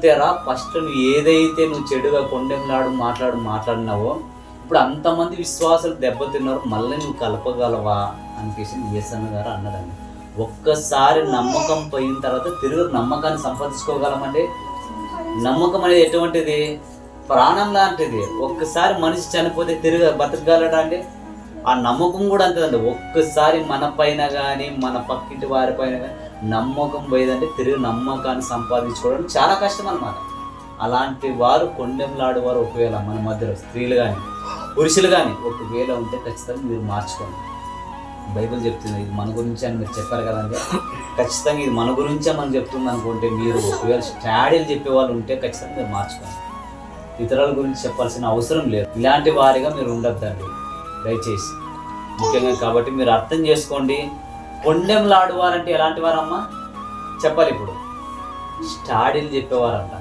అంతేరా, ఫస్ట్ నువ్వు ఏదైతే నువ్వు చెడుగా మాట్లాడినావో ఇప్పుడు అంతమంది విశ్వాసాలు దెబ్బతిన్నారు, మళ్ళీ నువ్వు కలపగలవా అనిపించి యేసన్న గారు అన్నాడండి. ఒక్కసారి నమ్మకం పోయిన తర్వాత తిరిగి నమ్మకాన్ని సంపాదించుకోగలమండి. నమ్మకం అనేది ఎటువంటిది? ప్రాణం లాంటిది. ఒక్కసారి మనిషి చనిపోతే తిరిగి బతకగలడా అండి? ఆ నమ్మకం కూడా అంతేదండి. ఒక్కసారి మన పైన కానీ మన పక్కింటి వారి పైన కానీ నమ్మకం పోయేదంటే తిరిగి నమ్మకాన్ని సంపాదించుకోవడం చాలా కష్టం అన్నమాట. అలాంటి వారు కొండెంలాడేవారు ఒకవేళ మన మధ్యలో స్త్రీలు కానీ పురుషులు కానీ ఒకవేళ ఉంటే ఖచ్చితంగా మీరు మార్చుకోండి. బైబిల్ చెప్తుంది ఇది మన గురించి అని మీరు చెప్పారు కదండి. ఖచ్చితంగా ఇది మన గురించే మనం చెప్తుంది అనుకుంటే మీరు ఒకవేళ స్టాడీలు చెప్పేవాళ్ళు ఉంటే ఖచ్చితంగా మీరు మార్చుకోండి. ఇతరుల గురించి చెప్పాల్సిన అవసరం లేదు. ఇలాంటి వారిగా మీరు ఉండొద్దండి దయచేసి, ముఖ్యంగా. కాబట్టి మీరు అర్థం చేసుకోండి. కొండెంలాడువారంటే ఎలాంటి వారమ్మా చెప్పాలి. ఇప్పుడు స్టాడీలు చెప్పేవారంట.